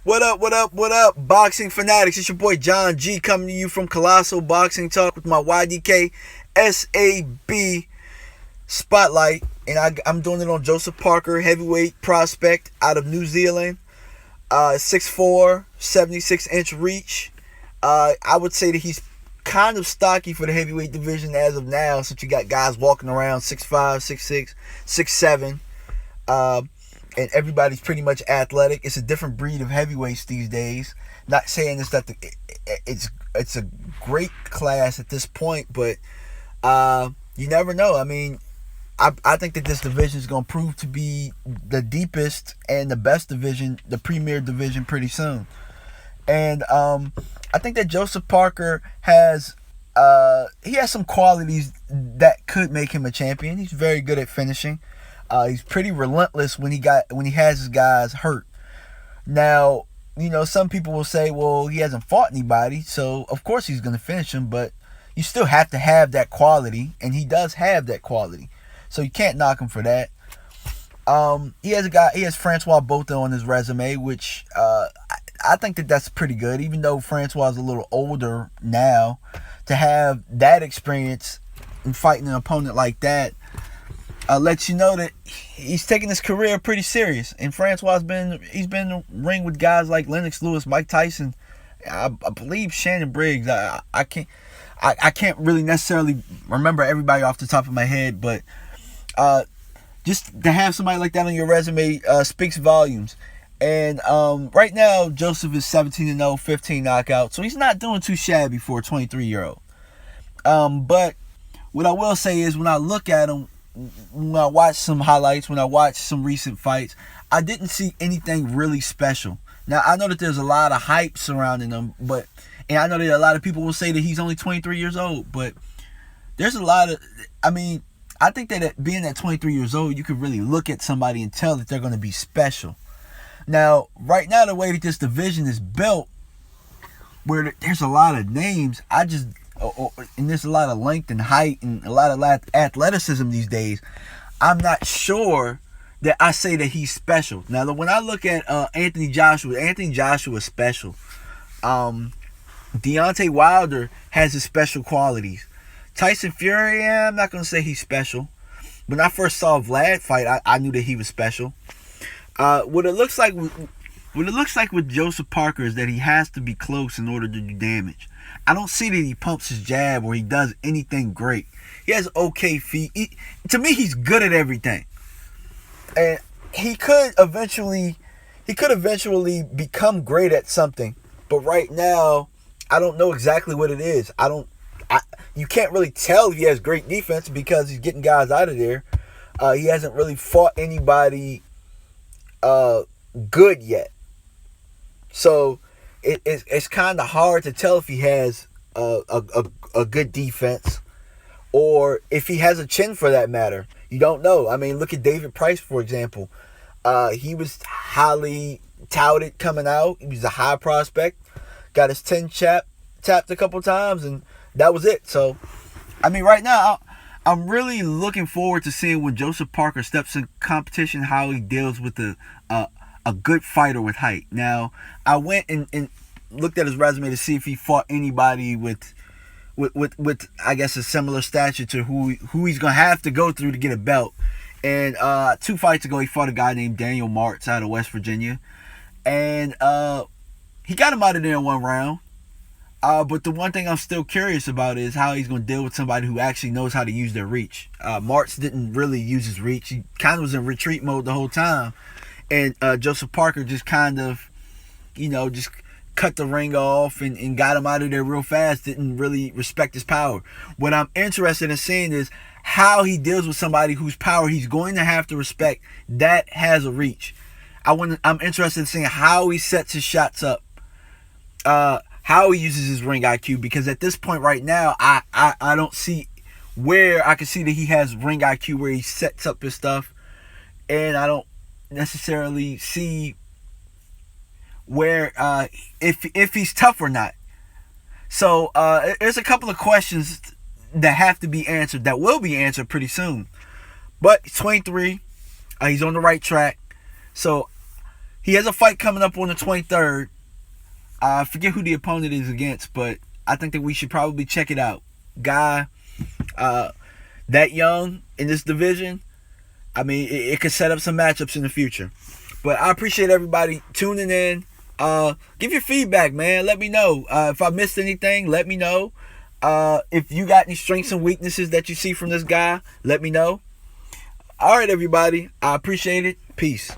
What up, what up, what up, boxing fanatics? It's your boy John G coming to you from Colossal Boxing Talk with my YDKSAB spotlight. And I'm doing it on Joesph Parker, heavyweight prospect out of New Zealand. 6'4", 76-inch reach. I would say that he's kind of stocky for the heavyweight division as of now, since you got guys walking around 6'5", 6'6", 6'7". And everybody's pretty much athletic. It's a different breed of heavyweights these days. Not saying this that it's a great class at this point, but you never know. I mean, I think that this division is going to prove to be the deepest and the best division, the premier division, pretty soon. And I think that Joesph Parker has some qualities that could make him a champion. He's very good at finishing. He's pretty relentless when he has his guys hurt. Now, some people will say, well, he hasn't fought anybody, so of course he's going to finish him, but you still have to have that quality, and he does have that quality. So you can't knock him for that. He has Francois Botha on his resume, which I think that's pretty good, even though Francois is a little older now. To have that experience in fighting an opponent like that lets you know that he's taking his career pretty serious. And Francois he's been in the ring with guys like Lennox Lewis, Mike Tyson, I believe Shannon Briggs. I can't really necessarily remember everybody off the top of my head, but just to have somebody like that on your resume speaks volumes. And right now, Joesph is 17-0, 15 knockouts, so he's not doing too shabby for a 23-year-old. But what I will say is, when I look at him, when I watch some highlights, when I watch some recent fights, I didn't see anything really special. Now, I know that there's a lot of hype surrounding him, and I know that a lot of people will say that he's only 23 years old, but there's a lot of, I think that being at 23 years old, you could really look at somebody and tell that they're going to be special. Now, right now, the way that this division is built, where there's a lot of names, and there's a lot of length and height and a lot of athleticism these days, I'm not sure that I say that he's special. Now, when I look at Anthony Joshua is special. Deontay Wilder has his special qualities. Tyson Fury, I'm not going to say he's special. When I first saw Vlad fight, I knew that he was special. What it looks like with Joesph Parker is that he has to be close in order to do damage. I don't see that he pumps his jab or he does anything great. He has okay feet. To me, he's good at everything. And he could eventually become great at something. But right now, I don't know exactly what it is. You can't really tell if he has great defense because he's getting guys out of there. He hasn't really fought anybody good yet. So it's kind of hard to tell if he has a good defense or if he has a chin, for that matter. You don't know. I mean, look at David Price, for example. He was highly touted coming out. He was a high prospect. Got his chin tapped a couple times, and that was it. So, right now, I'm really looking forward to seeing when Joesph Parker steps in competition, how he deals with a good fighter with height. Now, I went and looked at his resume to see if he fought anybody with I guess a similar stature to who he's gonna have to go through to get a belt. And 2 fights ago, he fought a guy named Daniel Martz out of West Virginia, and he got him out of there in 1 round. But the one thing I'm still curious about is how he's going to deal with somebody who actually knows how to use their reach. Martz didn't really use his reach. He kind of was in retreat mode the whole time. And Joesph Parker just kind of, just cut the ring off and got him out of there real fast. Didn't really respect his power. What I'm interested in seeing is how he deals with somebody whose power he's going to have to respect that has a reach. I'm interested in seeing how he sets his shots up. How he uses his ring IQ, because at this point right now, I don't see where I can see that he has ring IQ where he sets up his stuff, and I don't necessarily see where if he's tough or not. So there's a couple of questions that have to be answered, that will be answered pretty soon. But he's 23, he's on the right track, so He has a fight coming up on the 23rd. I forget who the opponent is against, but I think that we should probably check it out. Guy that young in this division, I mean, it could set up some matchups in the future. But I appreciate everybody tuning in. Give your feedback, man. Let me know. If I missed anything, let me know. If you got any strengths and weaknesses that you see from this guy, let me know. All right, everybody. I appreciate it. Peace.